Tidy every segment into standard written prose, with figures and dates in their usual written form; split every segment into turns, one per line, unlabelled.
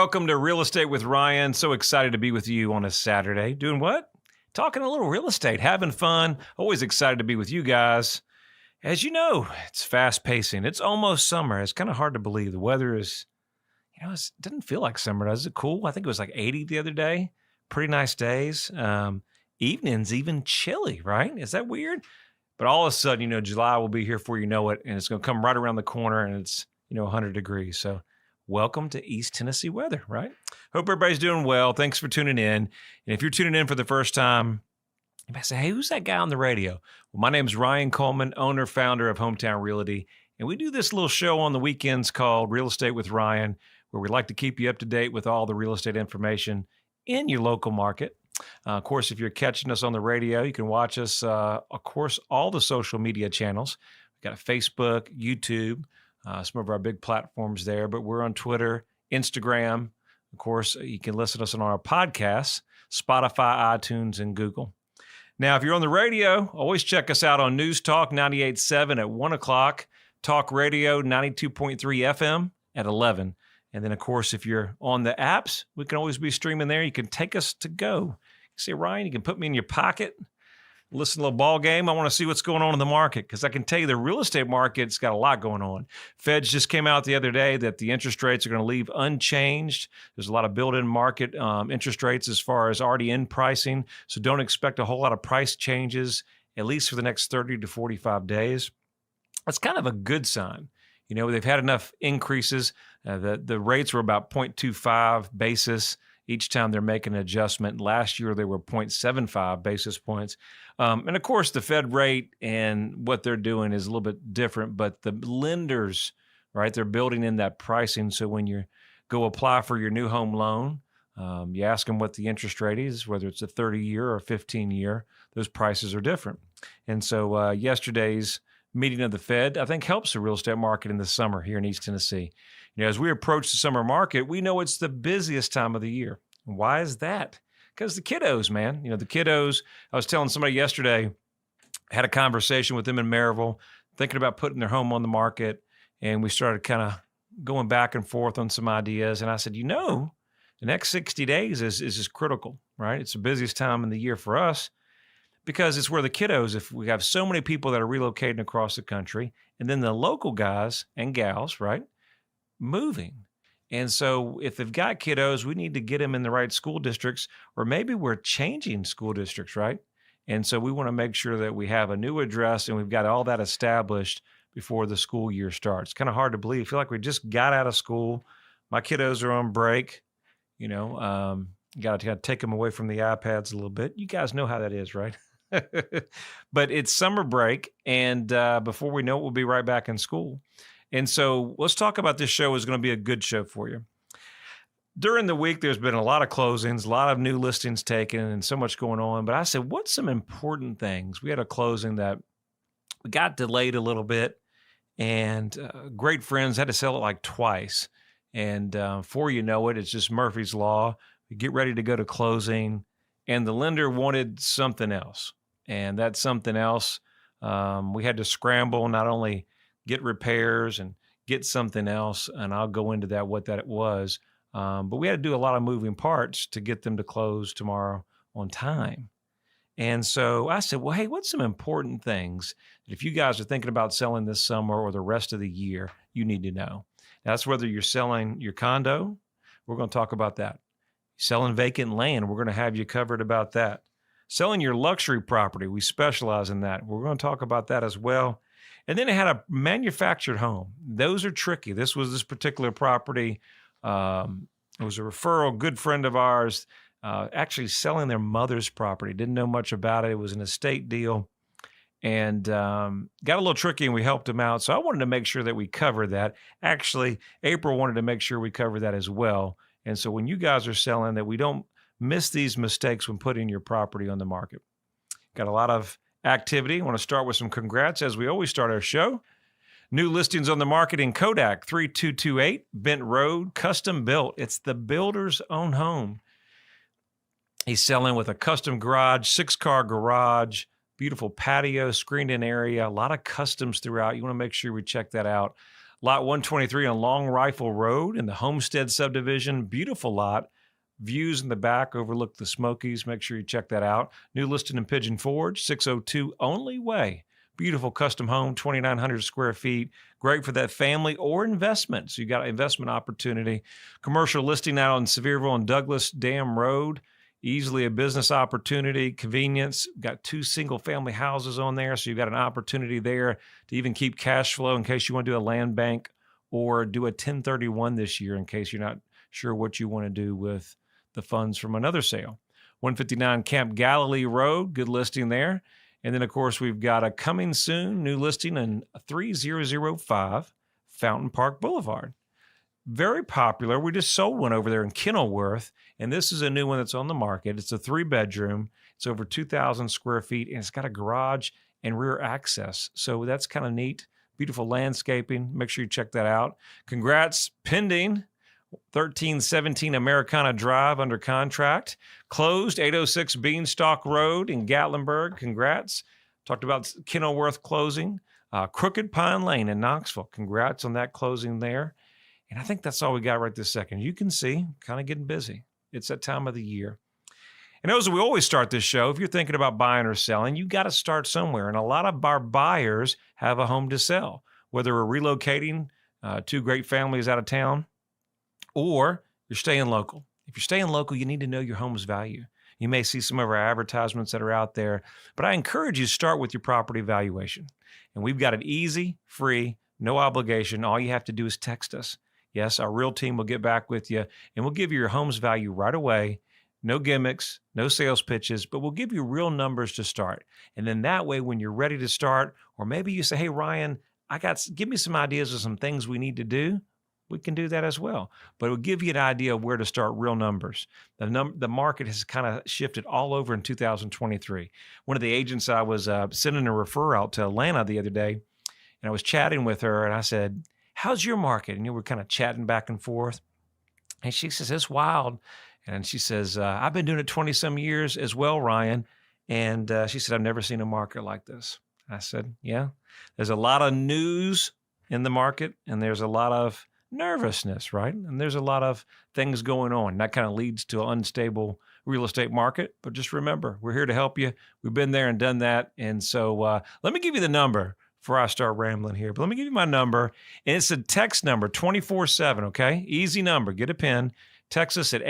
welcome to Real Estate with Ryan. So excited to be with you on a Saturday. Doing what? Talking a little real estate, having fun. Always excited to be with you guys. As you know, it's fast pacing. It's almost summer. It's kind of hard to believe. The weather is, it doesn't feel like summer, does it? Cool. I think it was like 80 the other day. Pretty nice days. Evenings even chilly, right? Is that weird? But all of a sudden, July will be here before you know it, and it's going to come right around the corner, and it's 100 degrees. So welcome to East Tennessee weather, right? Hope everybody's doing well. Thanks for tuning in. And if you're tuning in for the first time, you might say, hey, who's that guy on the radio? Well, my name is Ryan Coleman, owner, founder of Hometown Realty. And we do this little show on the weekends called Real Estate with Ryan, where we like to keep you up to date with all the real estate information in your local market. Of course, if you're catching us on the radio, you can watch us, of course, all the social media channels. We've got a Facebook, YouTube, some of our big platforms there, but we're on Twitter, Instagram. Of course, you can listen to us on our podcasts, Spotify, iTunes, and Google. Now, if you're on the radio, always check us out on News Talk 98.7 at 1 o'clock, Talk Radio 92.3 FM at 11. And then, of course, if you're on the apps, we can always be streaming there. You can take us to go. You say, Ryan, you can put me in your pocket, listen to a little ball game. I want to see what's going on in the market because I can tell you the real estate market's got a lot going on. Feds just came out the other day that the interest rates are going to leave unchanged. There's a lot of built-in market interest rates as far as already in pricing. So don't expect a whole lot of price changes, at least for the next 30 to 45 days. That's kind of a good sign. They've had enough increases. The rates were about 0.25 basis each time they're making an adjustment. Last year, they were 0.75 basis points. And of course, the Fed rate and what they're doing is a little bit different, but the lenders, right, they're building in that pricing. So when you go apply for your new home loan, you ask them what the interest rate is, whether it's a 30-year or 15-year, those prices are different. And so yesterday's meeting of the Fed, I think, helps the real estate market in the summer here in East Tennessee. As we approach the summer market, we know it's the busiest time of the year. Why is that? Because the kiddos, man. The kiddos, I was telling somebody yesterday, had a conversation with them in Maryville, thinking about putting their home on the market, and we started kind of going back and forth on some ideas. And I said, the next 60 days is just critical, right? It's the busiest time in the year for us, because it's where the kiddos, if we have so many people that are relocating across the country, and then the local guys and gals, right, moving. And so if they've got kiddos, we need to get them in the right school districts, or maybe we're changing school districts, right? And so we want to make sure that we have a new address and we've got all that established before the school year starts. Kind of hard to believe. I feel like we just got out of school. My kiddos are on break. You got to take them away from the iPads a little bit. You guys know how that is, right? But it's summer break, and before we know it, we'll be right back in school. And so let's talk about this show is going to be a good show for you. During the week, there's been a lot of closings, a lot of new listings taken, and so much going on. But I said, what's some important things? We had a closing that got delayed a little bit, and great friends had to sell it like twice. And before you know it, it's just Murphy's Law. We get ready to go to closing, and the lender wanted something else. And that something else, we had to scramble, not only get repairs and get something else, and I'll go into that, what that was. But we had to do a lot of moving parts to get them to close tomorrow on time. And so I said, well, hey, what's some important things that if you guys are thinking about selling this summer or the rest of the year, you need to know? That's whether you're selling your condo, we're going to talk about that. Selling vacant land, we're going to have you covered about that. Selling your luxury property, we specialize in that. We're going to talk about that as well. And then it had a manufactured home. Those are tricky. This particular property. It was a referral, good friend of ours, actually selling their mother's property. Didn't know much about it. It was an estate deal, and got a little tricky, and we helped him out. So I wanted to make sure that we covered that. Actually, April wanted to make sure we covered that as well. And so when you guys are selling, that we don't miss these mistakes when putting your property on the market. Got a lot of activity. I want to start with some congrats as we always start our show. New listings on the market in Kodak, 3228 Bent Road, custom built. It's the builder's own home. He's selling with a custom garage, 6-car garage, beautiful patio, screened-in area, a lot of customs throughout. You want to make sure we check that out. Lot 123 on Long Rifle Road in the Homestead subdivision. Beautiful lot. Views in the back overlook the Smokies. Make sure you check that out. New listing in Pigeon Forge, 602 Only Way. Beautiful custom home, 2,900 square feet. Great for that family or investment. So you got an investment opportunity. Commercial listing out on Sevierville and Douglas Dam Road. Easily a business opportunity, convenience. Got 2 single-family houses on there, so you've got an opportunity there to even keep cash flow in case you want to do a land bank or do a 1031 this year in case you're not sure what you want to do with the funds from another sale. 159 Camp Galilee Road, good listing there. And then, of course, we've got a coming soon new listing in 3005 Fountain Park Boulevard. Very popular. We just sold one over there in Kenilworth, and this is a new one that's on the market. It's a 3-bedroom. It's over 2,000 square feet, and it's got a garage and rear access. So that's kind of neat. Beautiful landscaping. Make sure you check that out. Congrats. Pending. 1317 Americana Drive under contract. Closed 806 Beanstalk Road in Gatlinburg. Congrats. Talked about Kenilworth closing. Crooked Pine Lane in Knoxville. Congrats on that closing there. And I think that's all we got right this second. You can see, kind of getting busy. It's that time of the year. And as we always start this show, if you're thinking about buying or selling, you got to start somewhere. And a lot of our buyers have a home to sell, whether we're relocating 2 great families out of town or you're staying local. If you're staying local, you need to know your home's value. You may see some of our advertisements that are out there, but I encourage you to start with your property valuation. And we've got it easy, free, no obligation. All you have to do is text us. Yes, our real team will get back with you, and we'll give you your home's value right away. No gimmicks, no sales pitches, but we'll give you real numbers to start. And then that way, when you're ready to start, or maybe you say, hey, Ryan, give me some ideas of some things we need to do. We can do that as well. But it'll give you an idea of where to start real numbers. The market has kind of shifted all over in 2023. One of the agents I was sending a referral out to Atlanta the other day, and I was chatting with her, and I said, how's your market? And we're kind of chatting back and forth. And she says, it's wild. And she says, I've been doing it 20-some years as well, Ryan. And she said, I've never seen a market like this. I said, yeah, there's a lot of news in the market, and there's a lot of nervousness, right? And there's a lot of things going on. That kind of leads to an unstable real estate market. But just remember, we're here to help you. We've been there and done that. And so let me give you the number before I start rambling here. But let me give you my number. And it's a text number 24/7, okay? Easy number. Get a pen. Text us at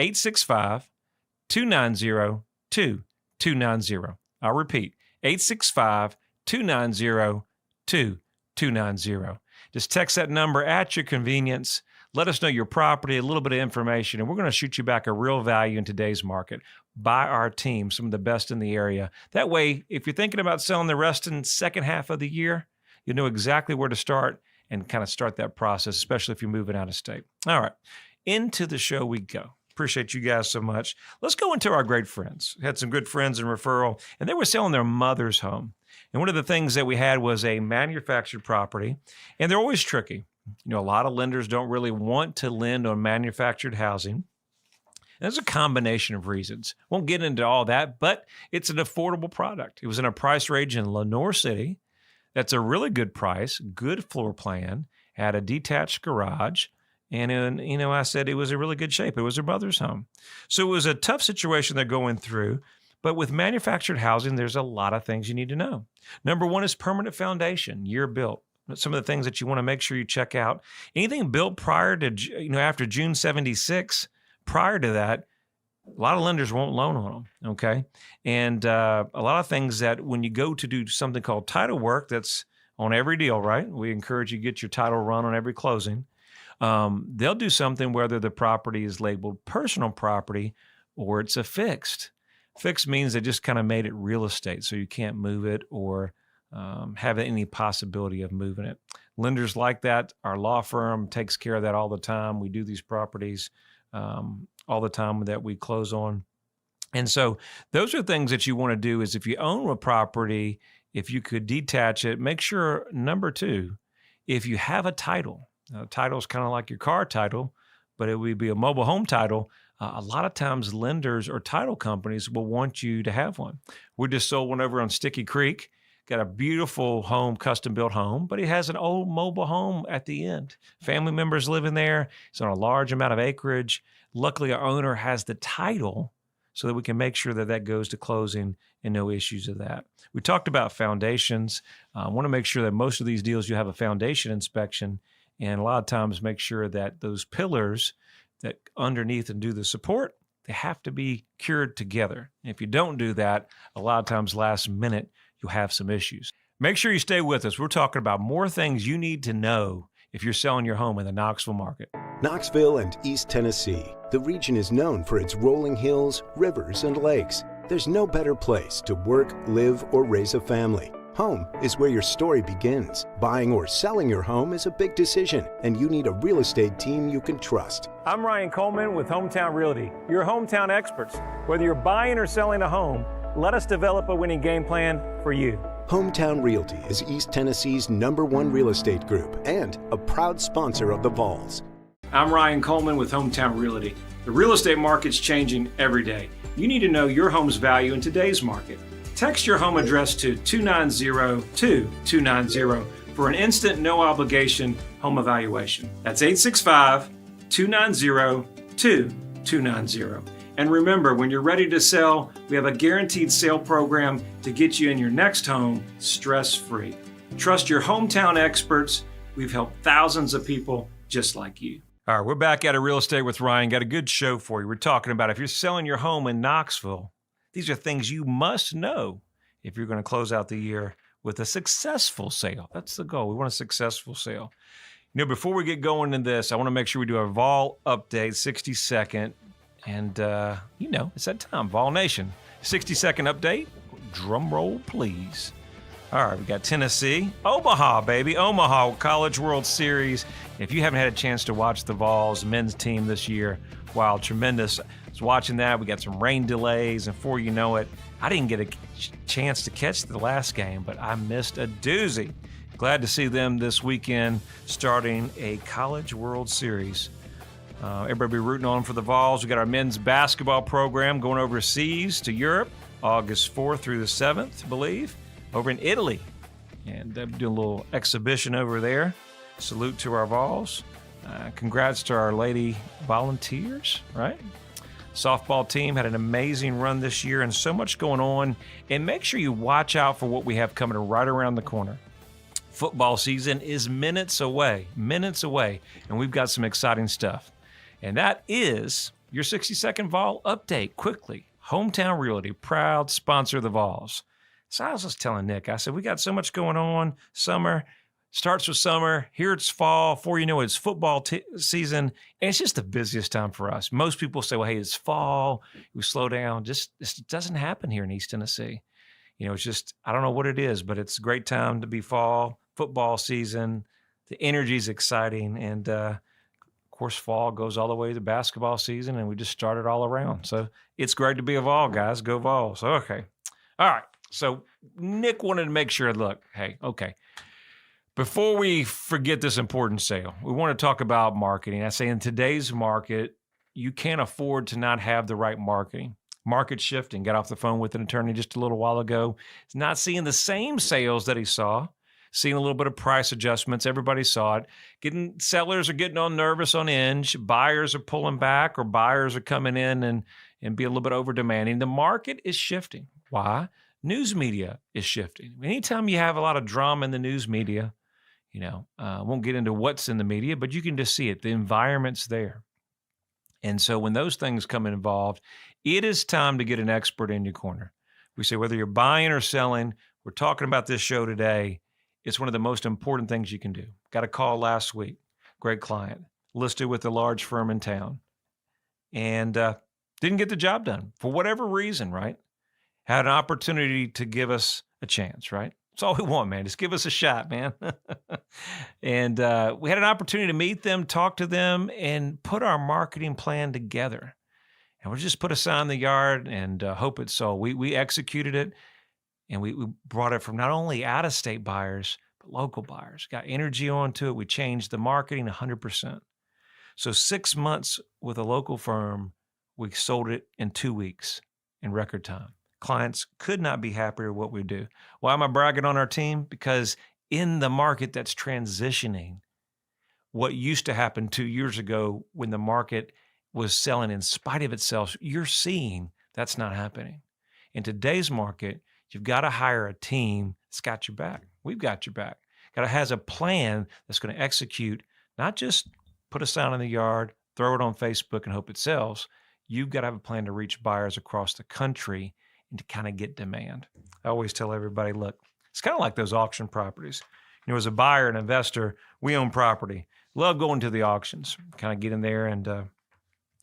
865-290-2290. I'll repeat, 865-290-2290. Just text that number at your convenience. Let us know your property, a little bit of information, and we're going to shoot you back a real value in today's market by our team, some of the best in the area. That way, if you're thinking about selling the rest in the second half of the year, you know exactly where to start and kind of start that process, especially if you're moving out of state. All right, into the show we go. Appreciate you guys so much. Let's go into our great friends. We had some good friends in referral, and they were selling their mother's home. And one of the things that we had was a manufactured property, and they're always tricky. You know, a lot of lenders don't really want to lend on manufactured housing. And there's a combination of reasons. Won't get into all that, but it's an affordable product. It was in a price range in Lenoir City. That's a really good price, good floor plan, had a detached garage. And, I said it was in really good shape. It was her mother's home. So it was a tough situation they're going through. But with manufactured housing, there's a lot of things you need to know. Number one is permanent foundation, year built. Some of the things that you want to make sure you check out. Anything built prior to, after June 76, prior to that, a lot of lenders won't loan on them, okay? And a lot of things that when you go to do something called title work, that's on every deal, right? We encourage you to get your title run on every closing. They'll do something whether the property is labeled personal property or it's a fixed. Fixed means they just kind of made it real estate, so you can't move it or have any possibility of moving it. Lenders like that. Our law firm takes care of that all the time. We do these properties all the time that we close on. And so those are things that you want to do is if you own a property, if you could detach it, make sure, number two, if you have a title. Title is kind of like your car title, but it would be a mobile home title. A lot of times lenders or title companies will want you to have one. We just sold one over on Sticky Creek. got a beautiful home, custom-built home, but he has an old mobile home at the end. Family members living there. It's on a large amount of acreage. Luckily, our owner has the title so that we can make sure that that goes to closing and no issues of that. We talked about foundations. I want to make sure that most of these deals you have a foundation inspection, and a lot of times make sure that those pillars that underneath and do the support, they have to be cured together. And if you don't do that, a lot of times last minute, you'll have some issues. Make sure you stay with us. We're talking about more things you need to know if you're selling your home in the Knoxville market.
Knoxville and East Tennessee. The region is known for its rolling hills, rivers, and lakes. There's no better place to work, live, or raise a family. Home is where your story begins. Buying or selling your home is a big decision, and you need a real estate team you can trust.
I'm Ryan Coleman with Hometown Realty, your hometown experts. Whether you're buying or selling a home, let us develop a winning game plan for you.
Hometown Realty is East Tennessee's #1 real estate group and a proud sponsor of the Vols.
I'm Ryan Coleman with Hometown Realty. The real estate market's changing every day. You need to know your home's value in today's market. Text your home address to 290-2290 for an instant, no obligation home evaluation. That's 865-290-2290. And remember, when you're ready to sell, we have a guaranteed sale program to get you in your next home stress-free. Trust your hometown experts. We've helped thousands of people just like you. All right, we're back at Real Estate with Ryan. Got a good show for you. We're talking about if you're selling your home in Knoxville, these are things you must know if you're going to close out the year with a successful sale. That's the goal. We want a successful sale. You know, before we get going in this, I want to make sure we do a Vol update, 60-second. And, it's that time, Vol Nation. 60-second update. Drum roll, please. All right, we got Tennessee. Omaha, baby. Omaha College World Series. If you haven't had a chance to watch the Vols men's team this year, wow, tremendous. I was watching that. We got some rain delays, and before you know it, I didn't get a chance to catch the last game, but I missed a doozy. Glad to see them this weekend starting a College World Series. Everybody be rooting on for the Vols. We got our men's basketball program going overseas to Europe, August 4th through the 7th, I believe, over in Italy. And they're doing a little exhibition over there. Salute to our Vols. Congrats to our lady volunteers, right? Softball team had an amazing run this year and so much going on. And make sure you watch out for what we have coming right around the corner. Football season is minutes away, and we've got some exciting stuff. And that is your 60-second Vol update. Quickly, Hometown Realty, proud sponsor of the Vols. So I was just telling Nick, I said, we got so much going on. Summer starts with summer. Here it's fall. Before you know it, it's football season. And it's just the busiest time for us. Most people say, well, hey, it's fall. We slow down. Just it doesn't happen here in East Tennessee. You know, it's just, I don't know what it is, but it's a great time to be fall, football season. The energy is exciting. And, of course, fall goes all the way to basketball season, and we just started all around. So it's great to be a Vol, guys. Go Vols. Okay. All right. So Nick wanted to make sure, look, hey, okay. Before we forget this important sale, we want to talk about marketing. I say in today's market, you can't afford to not have the right marketing. Market shifting. Got off the phone with an attorney just a little while ago. He's not seeing the same sales that he saw. Seeing a little bit of price adjustments. Everybody saw it. Sellers are getting all nervous on inch. Buyers are pulling back, or buyers are coming in and be a little bit over demanding. The market is shifting. Why? News media is shifting. Anytime you have a lot of drama in the news media, I won't get into what's in the media, but you can just see it. The environment's there. And so when those things come involved, it is time to get an expert in your corner. We say whether you're buying or selling, we're talking about this show today. It's one of the most important things you can do. Got a call last week. Great client. Listed with a large firm in town. And didn't get the job done for whatever reason, right? Had an opportunity to give us a chance, right? That's all we want, man. Just give us a shot, man. And we had an opportunity to meet them, talk to them, and put our marketing plan together. And we just put a sign in the yard and hope it's sold. We executed it. And we brought it from not only out-of-state buyers, but local buyers. Got energy onto it. We changed the marketing 100%. So 6 months with a local firm, we sold it in 2 weeks in record time. clients could not be happier with what we do. Why am I bragging on our team? Because in the market that's transitioning, what used to happen 2 years ago when the market was selling in spite of itself, you're seeing that's not happening. In today's market, you've got to hire a team that's got your back. We've got your back. Got to has a plan that's going to execute, not just put a sign in the yard, throw it on Facebook and hope it sells. You've got to have a plan to reach buyers across the country and to kind of get demand. I always tell everybody, look, it's kind of like those auction properties. As a buyer and investor, we own property. Love going to the auctions, kind of get in there and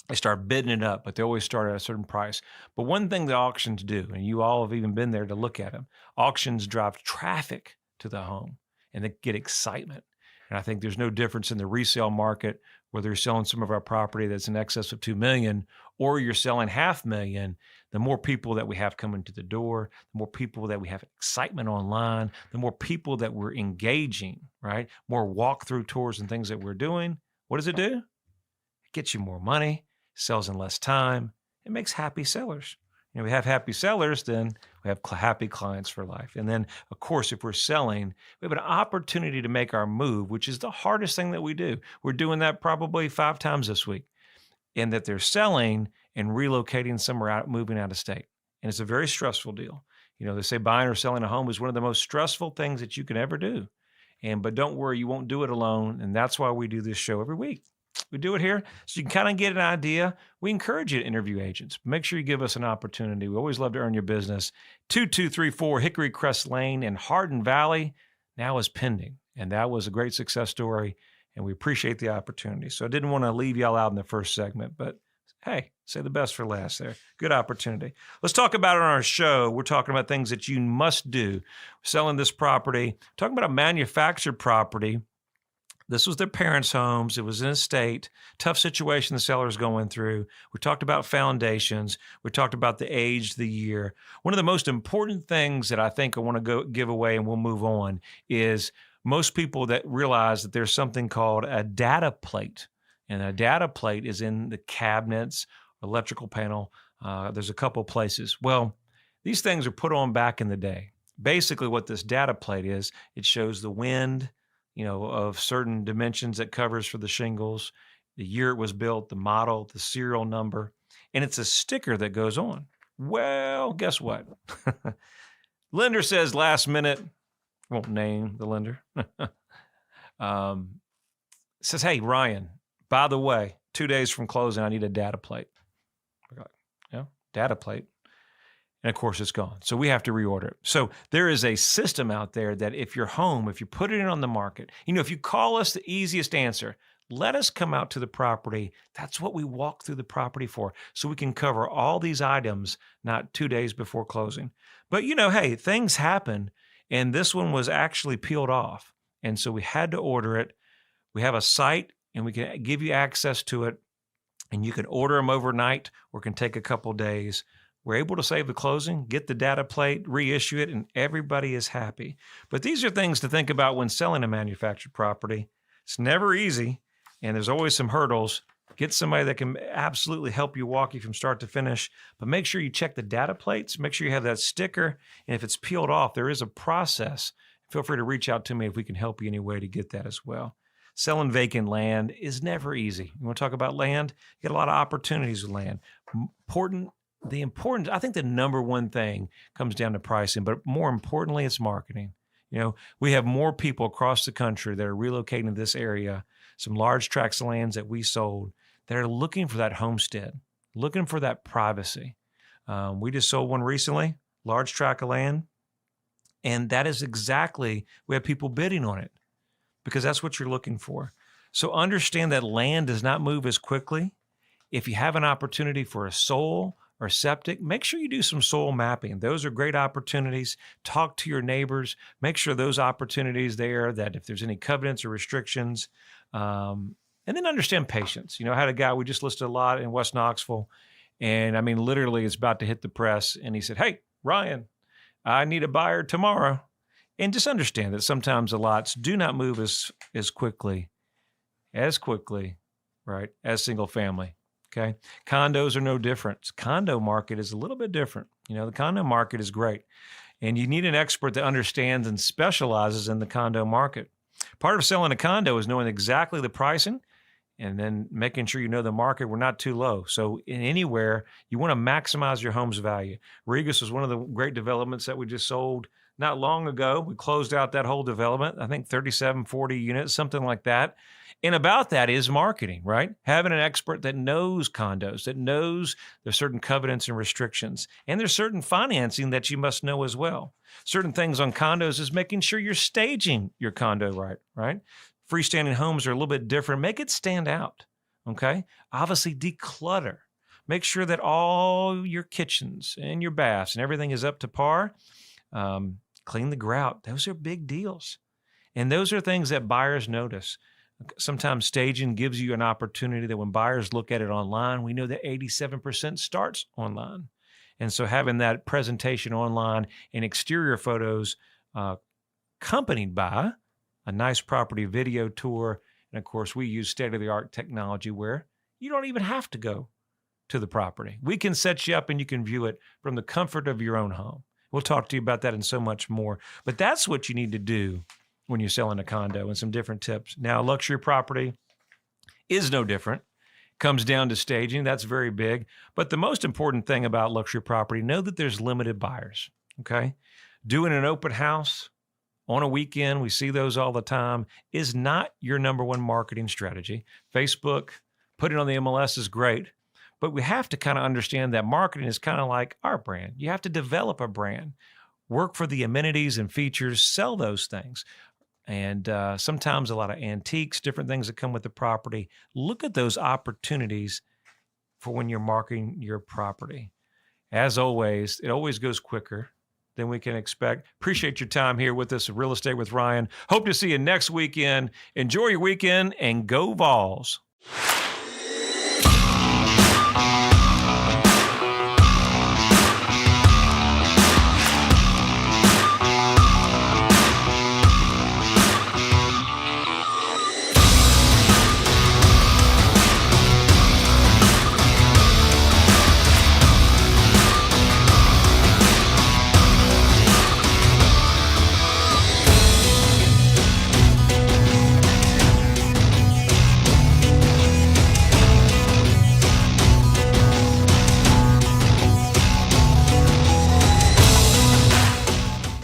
they start bidding it up, but they always start at a certain price. But one thing the auctions do, and you all have even been there to look at them, auctions drive traffic to the home and they get excitement. And I think there's no difference in the resale market, whether you're selling some of our property that's in excess of $2 million or you're selling $500,000. The more people that we have coming to the door, the more people that we have excitement online, the more people that we're engaging, right? More walkthrough tours and things that we're doing. What does it do? It gets you more money, sells in less time. It makes happy sellers. We have happy sellers, then we have happy clients for life. And then, of course, if we're selling, we have an opportunity to make our move, which is the hardest thing that we do. We're doing that probably 5 times this week, in that they're selling and relocating somewhere out, moving out of state. And it's a very stressful deal. They say buying or selling a home is one of the most stressful things that you can ever do. But don't worry, you won't do it alone. And that's why we do this show every week. We do it here so you can kind of get an idea. We encourage you to interview agents. Make sure you give us an opportunity. We always love to earn your business. 2234 Hickory Crest Lane in Hardin Valley now is pending. And that was a great success story. And we appreciate the opportunity. So I didn't want to leave y'all out in the first segment, but hey, say the best for last there. Good opportunity. Let's talk about it on our show. We're talking about things that you must do. Selling this property, talking about a manufactured property. This was their parents' homes. It was in a state, tough situation the seller's going through. We talked about foundations. We talked about the age, the year. One of the most important things that I think I want to give away, and we'll move on, is most people that realize that there's something called a data plate. And a data plate is in the cabinets, electrical panel. There's a couple places. Well, these things are put on back in the day. Basically what this data plate is, it shows the wind, of certain dimensions that covers for the shingles, the year it was built, the model, the serial number, and it's a sticker that goes on. Well, guess what? Lender says last minute, won't name the lender, says, hey, Ryan, by the way, 2 days from closing, I need a data plate. We're like, data plate. And of course, it's gone. So we have to reorder it. So there is a system out there that if you're home, if you put it in on the market, if you call us, the easiest answer, let us come out to the property. That's what we walk through the property for. So we can cover all these items, not 2 days before closing. But hey, things happen. And this one was actually peeled off. And so we had to order it. We have a site and we can give you access to it. And you can order them overnight or it can take a couple days. We're able to save the closing, get the data plate, reissue it, and everybody is happy. But these are things to think about when selling a manufactured property. It's never easy, and there's always some hurdles. Get somebody that can absolutely help you walk you from start to finish. But make sure you check the data plates. Make sure you have that sticker. And if it's peeled off, there is a process. Feel free to reach out to me if we can help you any way to get that as well. Selling vacant land is never easy. You want to talk about land? You get a lot of opportunities with land. I think the number one thing comes down to pricing, but more importantly, it's marketing. We have more people across the country that are relocating to this area, some large tracts of lands that we sold, that are looking for that homestead, looking for that privacy. We just sold one recently, large tract of land, and that is exactly, we have people bidding on it because that's what you're looking for. So understand that land does not move as quickly. If you have an opportunity for a soil or septic, make sure you do some soil mapping. Those are great opportunities. Talk to your neighbors. Make sure those opportunities there, that if there's any covenants or restrictions, and then understand patience. I had a guy, we just listed a lot in West Knoxville, and literally it's about to hit the press, and he said, hey, Ryan, I need a buyer tomorrow. And just understand that sometimes the lots do not move as quickly, right, as single family. Okay. Condos are no different. Condo market is a little bit different. The condo market is great. And you need an expert that understands and specializes in the condo market. Part of selling a condo is knowing exactly the pricing and then making sure you know the market. We're not too low. So in anywhere, you want to maximize your home's value. Regus was one of the great developments that we just sold not long ago. We closed out that whole development, I think 37, 40 units, something like that. And about that is marketing, right? Having an expert that knows condos, that knows there's certain covenants and restrictions, and there's certain financing that you must know as well. Certain things on condos is making sure you're staging your condo right? Freestanding homes are a little bit different. Make it stand out, okay? Obviously, declutter. Make sure that all your kitchens and your baths and everything is up to par. Clean the grout. Those are big deals. And those are things that buyers notice. Sometimes staging gives you an opportunity that when buyers look at it online, we know that 87% starts online. And so having that presentation online and exterior photos accompanied by a nice property video tour. And of course, we use state-of-the-art technology where you don't even have to go to the property. We can set you up and you can view it from the comfort of your own home. We'll talk to you about that and so much more. But that's what you need to do when you're selling a condo, and some different tips. Now, luxury property is no different. Comes down to staging. That's very big. But the most important thing about luxury property, know that there's limited buyers, okay? Doing an open house on a weekend, we see those all the time, is not your number one marketing strategy. Facebook, putting on the MLS is great, but we have to kind of understand that marketing is kind of like our brand. You have to develop a brand, work for the amenities and features, sell those things. And sometimes a lot of antiques, different things that come with the property. Look at those opportunities for when you're marketing your property. As always, it always goes quicker than we can expect. Appreciate your time here with us at Real Estate with Ryan. Hope to see you next weekend. Enjoy your weekend and go Vols.